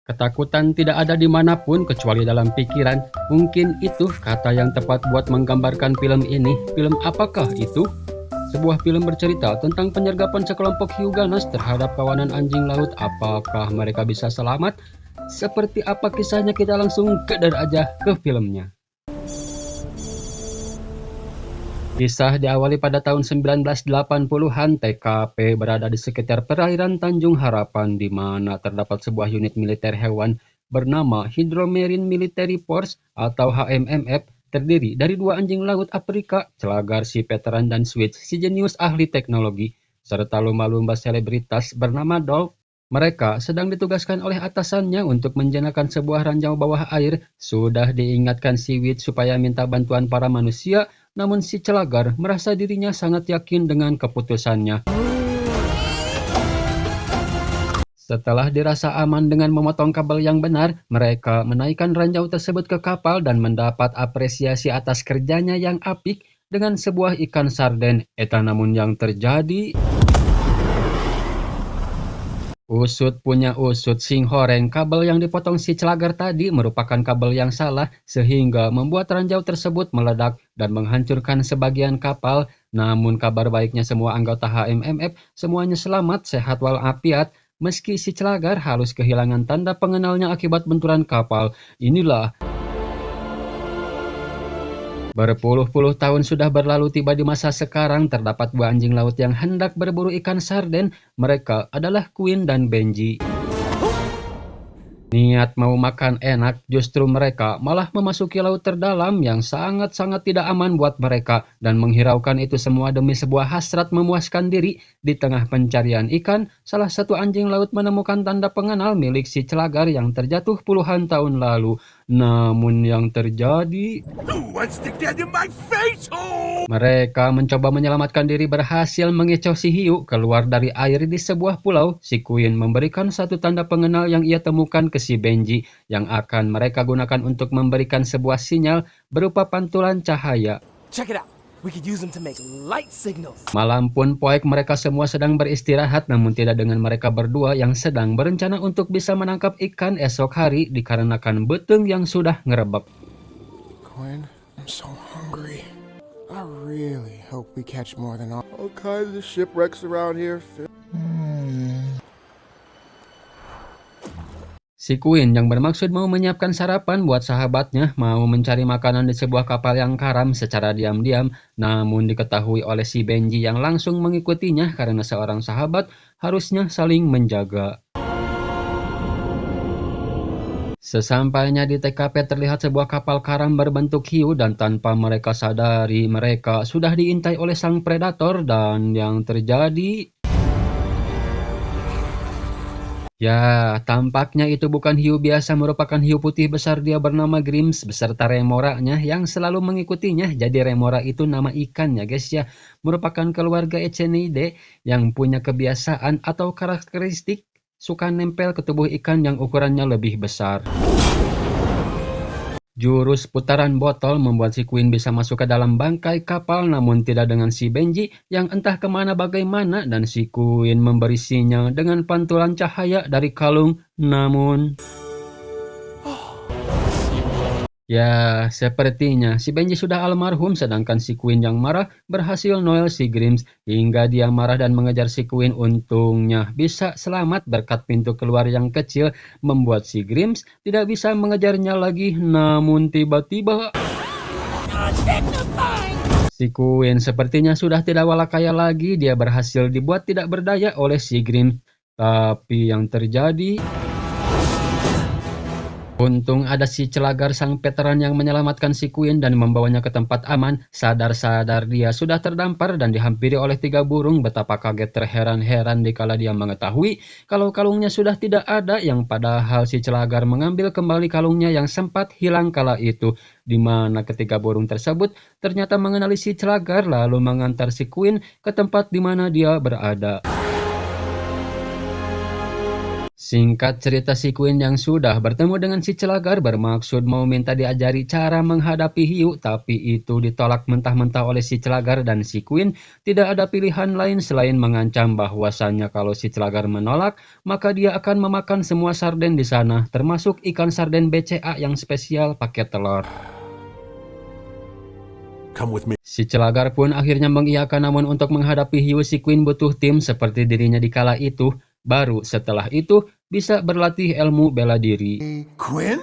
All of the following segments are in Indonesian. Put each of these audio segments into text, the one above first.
Ketakutan tidak ada dimanapun kecuali dalam pikiran. Mungkin itu kata yang tepat buat menggambarkan film ini. Film apakah itu? Sebuah film bercerita tentang penyergapan sekelompok hiu ganas terhadap kawanan anjing laut. Apakah mereka bisa selamat? Seperti apa kisahnya, kita langsung keder aja ke filmnya. Kisah diawali pada tahun 1980-an. TKP berada di sekitar perairan Tanjung Harapan, di mana terdapat sebuah unit militer hewan bernama Hydromarine Military Force atau HMMF, terdiri dari 2 anjing laut Afrika, celagar si veteran dan Switch si jenius ahli teknologi, serta lumba-lumba selebritas bernama Dolph. Mereka sedang ditugaskan oleh atasannya untuk menjinakkan sebuah ranjau bawah air. Sudah diingatkan si Wit supaya minta bantuan para manusia, namun si Celagar merasa dirinya sangat yakin dengan keputusannya. Setelah dirasa aman dengan memotong kabel yang benar, mereka menaikkan ranjau tersebut ke kapal dan mendapat apresiasi atas kerjanya yang apik dengan sebuah ikan sarden. Namun yang terjadi... Usut punya usut, sing horeng. Kabel yang dipotong si Celagar tadi merupakan kabel yang salah, sehingga membuat ranjau tersebut meledak dan menghancurkan sebagian kapal. Namun kabar baiknya, semua anggota HMMF semuanya selamat, sehat walafiat, meski si Celagar harus kehilangan tanda pengenalnya akibat benturan kapal. Inilah. Berpuluh-puluh tahun sudah berlalu, tiba di masa sekarang terdapat 2 anjing laut yang hendak berburu ikan sarden. Mereka adalah Queen dan Benji. Niat mau makan enak, justru mereka malah memasuki laut terdalam yang sangat-sangat tidak aman buat mereka, dan menghiraukan itu semua demi sebuah hasrat memuaskan diri. Di tengah pencarian ikan, salah satu anjing laut menemukan tanda pengenal milik si Celagar yang terjatuh puluhan tahun lalu. Namun yang terjadi... Mereka mencoba menyelamatkan diri, berhasil mengecoh si hiu keluar dari air di sebuah pulau. Si Queen memberikan satu tanda pengenal yang ia temukan ke si Benji, yang akan mereka gunakan untuk memberikan sebuah sinyal berupa pantulan cahaya. Check it out. We could use them to make light signals. Malam pun poek, mereka semua sedang beristirahat, namun tidak dengan mereka berdua yang sedang berencana untuk bisa menangkap ikan esok hari dikarenakan betung yang sudah ngerebek. Quinn, I'm so hungry. I really hope we catch more than all kinds of shipwrecks around here. Si Queen yang bermaksud mau menyiapkan sarapan buat sahabatnya, mau mencari makanan di sebuah kapal yang karam secara diam-diam, namun diketahui oleh si Benji yang langsung mengikutinya karena seorang sahabat harusnya saling menjaga. Sesampainya di TKP terlihat sebuah kapal karam berbentuk hiu, dan tanpa mereka sadari mereka sudah diintai oleh sang predator. Dan yang terjadi... Ya, tampaknya itu bukan hiu biasa, merupakan hiu putih besar. Dia bernama Grims beserta remoranya yang selalu mengikutinya. Jadi remora itu nama ikannya guys ya, merupakan keluarga Echinidae yang punya kebiasaan atau karakteristik suka nempel ke tubuh ikan yang ukurannya lebih besar. Jurus putaran botol membuat si Queen bisa masuk ke dalam bangkai kapal, namun tidak dengan si Benji yang entah kemana bagaimana, dan si Queen memberi sinyal dengan pantulan cahaya dari kalung. Namun... Ya, sepertinya si Benji sudah almarhum, sedangkan si Queen yang marah berhasil noel si Grims hingga dia marah dan mengejar si Queen. Untungnya bisa selamat berkat pintu keluar yang kecil, membuat si Grims tidak bisa mengejarnya lagi. Namun tiba-tiba... Si Queen sepertinya sudah tidak walakaya lagi, dia berhasil dibuat tidak berdaya oleh si Grims. Tapi yang terjadi... Untung ada si Celagar sang veteran yang menyelamatkan si Queen dan membawanya ke tempat aman. Sadar-sadar dia sudah terdampar dan dihampiri oleh 3 burung. Betapa kaget terheran-heran dikala dia mengetahui kalau kalungnya sudah tidak ada, yang padahal si Celagar mengambil kembali kalungnya yang sempat hilang kala itu. Di mana ketiga burung tersebut ternyata mengenali si Celagar lalu mengantar si Queen ke tempat di mana dia berada. Singkat cerita, si Queen yang sudah bertemu dengan si Celagar bermaksud mau minta diajari cara menghadapi hiu, tapi itu ditolak mentah-mentah oleh si Celagar dan si Queen tidak ada pilihan lain selain mengancam bahwasannya kalau si Celagar menolak, maka dia akan memakan semua sarden di sana, termasuk ikan sarden BCA yang spesial pakai telur. Come with me. Si Celagar pun akhirnya mengiyakan, namun untuk menghadapi hiu si Queen butuh tim seperti dirinya di kala itu. Baru setelah itu bisa berlatih ilmu bela diri. Quinn?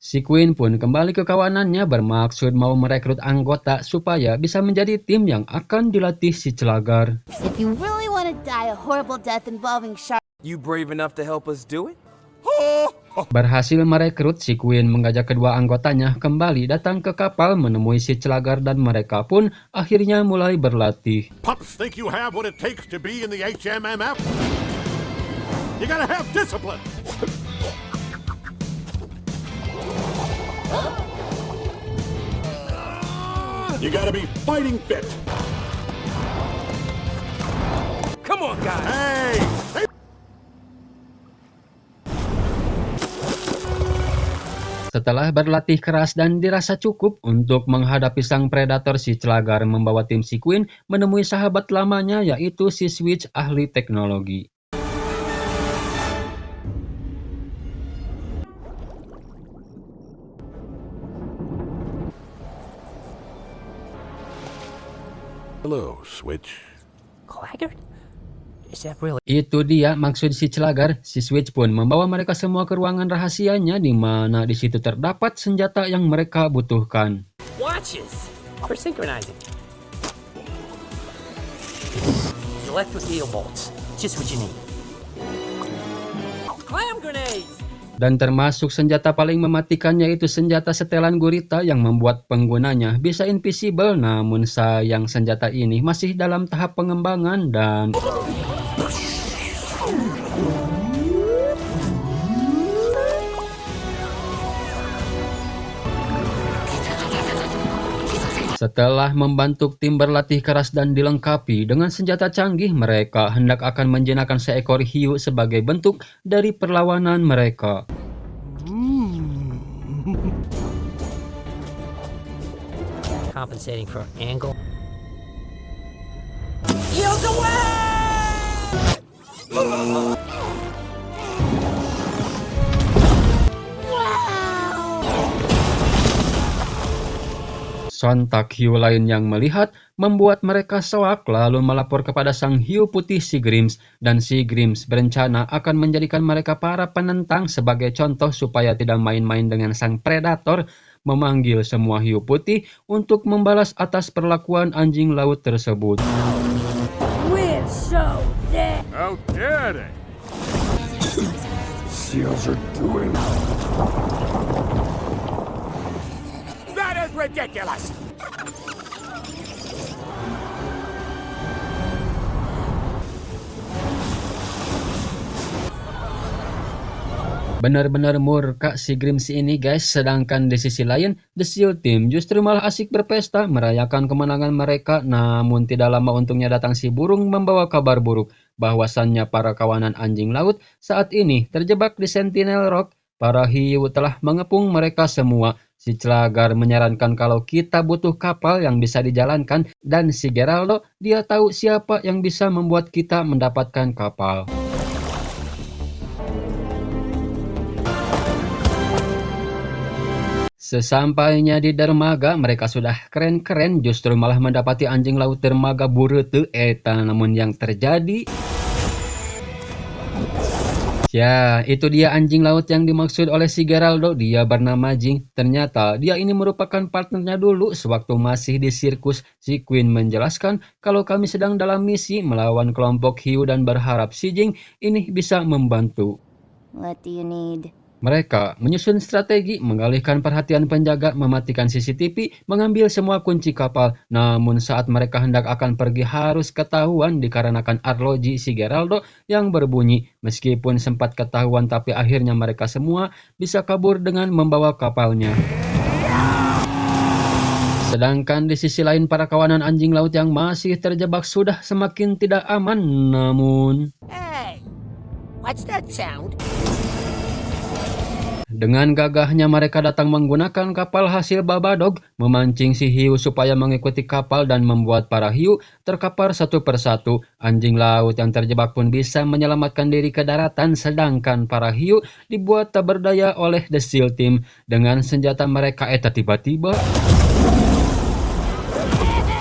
Si Queen pun kembali ke kawanannya bermaksud mau merekrut anggota supaya bisa menjadi tim yang akan dilatih si Celagar. If you really want to die a horrible death involving sharks, You brave enough to help us do it? Berhasil merekrut, si Queen mengajak kedua anggotanya kembali datang ke kapal menemui si Celagar dan mereka pun akhirnya mulai berlatih. Pups think you have what it takes to be in the HMMF? You gotta have discipline. You gotta be fighting fit. Come on, guys. Hey! Setelah berlatih keras dan dirasa cukup untuk menghadapi sang predator, si Celagar membawa tim si Queen menemui sahabat lamanya yaitu si Switch, ahli teknologi. Hello, Switch. Claggart? Is that really? Itu dia maksud si Celagar. Si Switch pun membawa mereka semua ke ruangan rahasianya di mana di situ terdapat senjata yang mereka butuhkan. Watches for synchronizing. Electric eel bolts, just what you need. Clam grenades! Dan termasuk senjata paling mematikan yaitu senjata setelan gurita yang membuat penggunanya bisa invisible, namun sayang senjata ini masih dalam tahap pengembangan dan setelah membantu tim berlatih keras dan dilengkapi dengan senjata canggih, mereka hendak akan menjinakkan seekor hiu sebagai bentuk dari perlawanan mereka. Compensating for angle. Eels away! Sontak hiu lain yang melihat membuat mereka soak lalu melapor kepada sang hiu putih si Grims, dan si Grims berencana akan menjadikan mereka para penentang sebagai contoh supaya tidak main-main dengan sang predator, memanggil semua hiu putih untuk membalas atas perlakuan anjing laut tersebut. we're so dead. How dare they? Seals are doing. That is ridiculous! Benar-benar murka si Grims ini guys, sedangkan di sisi lain The Seal Team justru malah asik berpesta merayakan kemenangan mereka. Namun tidak lama untungnya datang si burung membawa kabar buruk bahwasannya para kawanan anjing laut saat ini terjebak di Sentinel Rock. Para hiu telah mengepung mereka semua. Si Celagar menyarankan kalau kita butuh kapal yang bisa dijalankan, dan si Geraldo dia tahu siapa yang bisa membuat kita mendapatkan kapal. Sesampainya di dermaga, mereka sudah keren-keren, justru malah mendapati anjing laut dermaga burete eta. Namun yang terjadi, ya, itu dia anjing laut yang dimaksud oleh si Geraldo. Dia bernama Jing. Ternyata dia ini merupakan partnernya dulu sewaktu masih di sirkus. Si Queen menjelaskan kalau kami sedang dalam misi melawan kelompok hiu dan berharap si Jing ini bisa membantu. What do you need? Mereka menyusun strategi, mengalihkan perhatian penjaga, mematikan CCTV, mengambil semua kunci kapal. Namun saat mereka hendak akan pergi harus ketahuan dikarenakan arloji si Geraldo yang berbunyi. Meskipun sempat ketahuan tapi akhirnya mereka semua bisa kabur dengan membawa kapalnya. Sedangkan di sisi lain para kawanan anjing laut yang masih terjebak sudah semakin tidak aman. Namun Hey! What's that sound? Dengan gagahnya mereka datang menggunakan kapal hasil Babadog, memancing si hiu supaya mengikuti kapal dan membuat para hiu terkapar satu persatu. Anjing laut yang terjebak pun bisa menyelamatkan diri ke daratan, sedangkan para hiu dibuat tak berdaya oleh The SEAL Team. Dengan senjata mereka tiba-tiba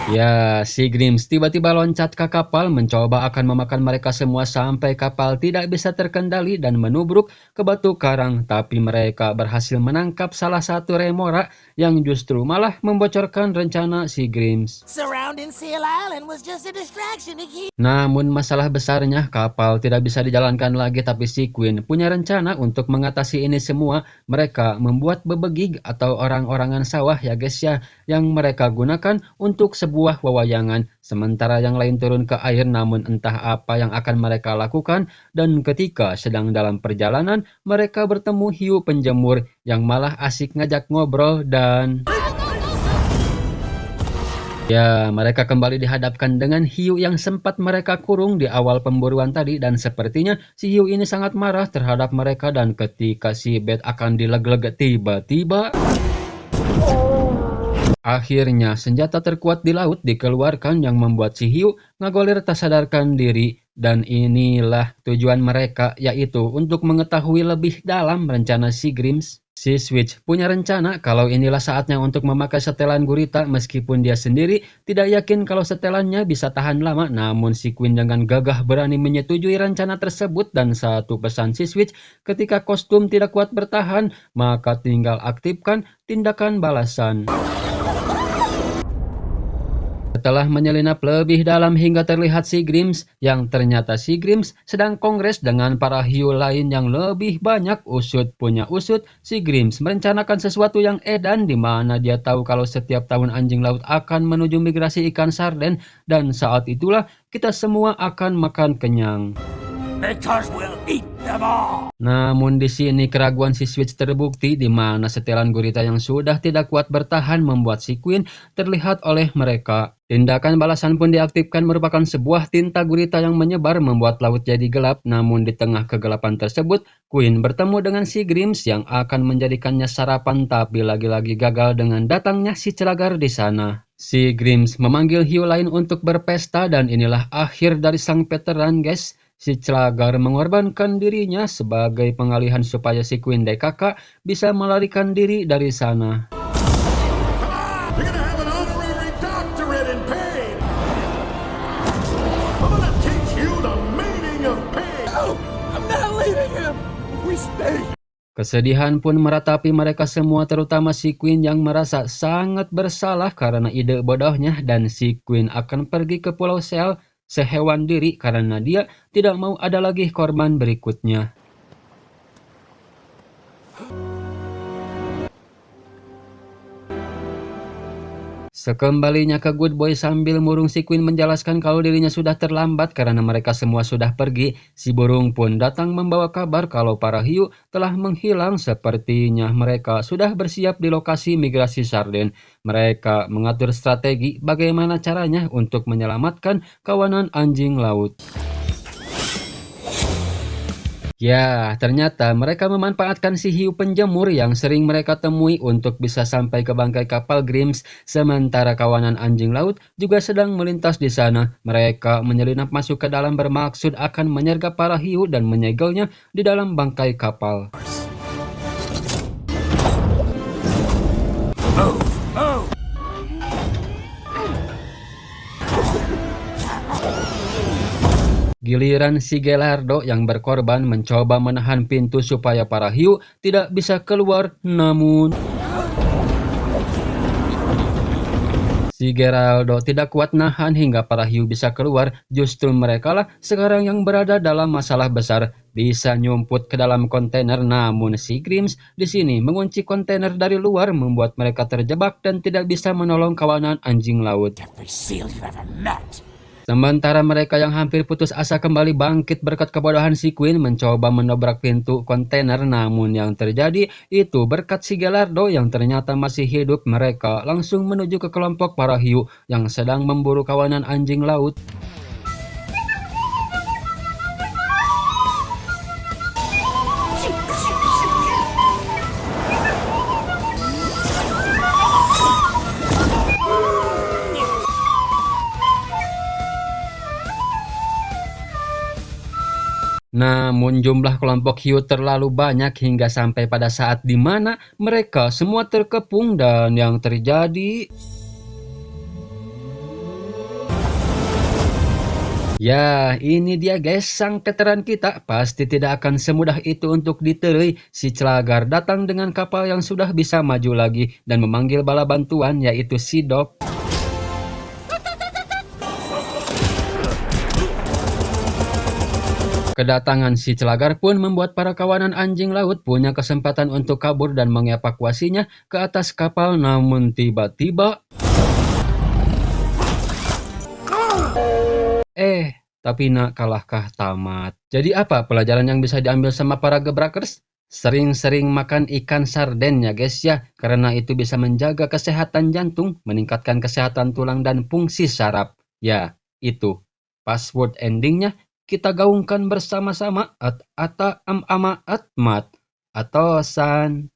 ya, si Grims tiba-tiba loncat ke kapal mencoba akan memakan mereka semua sampai kapal tidak bisa terkendali dan menubruk ke batu karang. Tapi mereka berhasil menangkap salah satu remora yang justru malah membocorkan rencana si Grims. Surrounding Seal Island was just a distraction to keep. Namun masalah besarnya kapal tidak bisa dijalankan lagi, tapi si Queen punya rencana untuk mengatasi ini semua. Mereka membuat bebegig atau orang-orangan sawah ya guys ya, yang mereka gunakan untuk sebuah wewayangan, sementara yang lain turun ke air. Namun entah apa yang akan mereka lakukan, dan ketika sedang dalam perjalanan mereka bertemu hiu penjemur yang malah asik ngajak ngobrol dan ya, mereka kembali dihadapkan dengan hiu yang sempat mereka kurung di awal pemburuan tadi, dan sepertinya si hiu ini sangat marah terhadap mereka. Dan ketika si Beth akan dilegleg, tiba-tiba akhirnya senjata terkuat di laut dikeluarkan yang membuat si hiu ngagolir tak sadarkan diri. Dan inilah tujuan mereka, yaitu untuk mengetahui lebih dalam rencana si Grims. Si Switch punya rencana kalau inilah saatnya untuk memakai setelan gurita, meskipun dia sendiri tidak yakin kalau setelannya bisa tahan lama. Namun si Queen dengan gagah berani menyetujui rencana tersebut, dan satu pesan si Switch, ketika kostum tidak kuat bertahan, maka tinggal aktifkan tindakan balasan. Setelah menyelinap lebih dalam hingga terlihat si Grims, yang ternyata si Grims sedang kongres dengan para hiu lain yang lebih banyak. Usut punya usut, si Grims merencanakan sesuatu yang edan, di mana dia tahu kalau setiap tahun anjing laut akan menuju migrasi ikan sarden, dan saat itulah kita semua akan makan kenyang. Because we'll eat them all. Namun di sini keraguan si Switch terbukti, di mana setelan gurita yang sudah tidak kuat bertahan membuat si Queen terlihat oleh mereka. Tindakan balasan pun diaktifkan, merupakan sebuah tinta gurita yang menyebar membuat laut jadi gelap. Namun di tengah kegelapan tersebut, Queen bertemu dengan si Grims yang akan menjadikannya sarapan, tapi lagi-lagi gagal dengan datangnya si Celagar di sana. Si Grims memanggil hiu lain untuk berpesta, dan inilah akhir dari sang veteran guys. Si Celagar mengorbankan dirinya sebagai pengalihan supaya si Queen DKK bisa melarikan diri dari sana. You're gonna have an honorary doctorate in pain. I'm gonna teach you the meaning of pain. No, I'm not leaving him. We stay. Kesedihan pun meratapi mereka semua, terutama si Queen yang merasa sangat bersalah karena ide bodohnya, dan si Queen akan pergi ke Pulau Seal sehewan diri karena dia tidak mau ada lagi korban berikutnya. Sekembalinya ke Good Boy sambil murung, si Queen menjelaskan kalau dirinya sudah terlambat karena mereka semua sudah pergi. Si burung pun datang membawa kabar kalau para hiu telah menghilang. Sepertinya mereka sudah bersiap di lokasi migrasi sarden. Mereka mengatur strategi bagaimana caranya untuk menyelamatkan kawanan anjing laut. Ya, ternyata mereka memanfaatkan si hiu penjemur yang sering mereka temui untuk bisa sampai ke bangkai kapal Grims, sementara kawanan anjing laut juga sedang melintas di sana. Mereka menyelinap masuk ke dalam bermaksud akan menyergap para hiu dan menyegelnya di dalam bangkai kapal. Giliran si Gelardo yang berkorban mencoba menahan pintu supaya para hiu tidak bisa keluar, namun si Geraldo tidak kuat nahan hingga para hiu bisa keluar. Justru merekalah sekarang yang berada dalam masalah besar, bisa nyumput ke dalam kontainer. Namun si Grims di sini mengunci kontainer dari luar, membuat mereka terjebak dan tidak bisa menolong kawanan anjing laut. Every seal you ever met. Sementara mereka yang hampir putus asa kembali bangkit berkat kebodohan si Queen mencoba menobrak pintu kontainer, namun yang terjadi itu berkat si Gelardo yang ternyata masih hidup. Mereka langsung menuju ke kelompok para hiu yang sedang memburu kawanan anjing laut. Namun jumlah kelompok hiu terlalu banyak hingga sampai pada saat di mana mereka semua terkepung dan yang terjadi... Ya, ini dia guys, sang veteran kita pasti tidak akan semudah itu untuk diterui. Si Celagar datang dengan kapal yang sudah bisa maju lagi dan memanggil bala bantuan, yaitu si Dop. Kedatangan si Celagar pun membuat para kawanan anjing laut punya kesempatan untuk kabur dan mengevakuasinya ke atas kapal, namun tiba-tiba... tapi nak kalahkah tamat. Jadi apa pelajaran yang bisa diambil sama para gebrakers? Sering-sering makan ikan sarden ya guys ya, karena itu bisa menjaga kesehatan jantung, meningkatkan kesehatan tulang dan fungsi saraf. Ya, itu. Password endingnya kita gaungkan bersama-sama at-ata am-ama atmat. Atosan.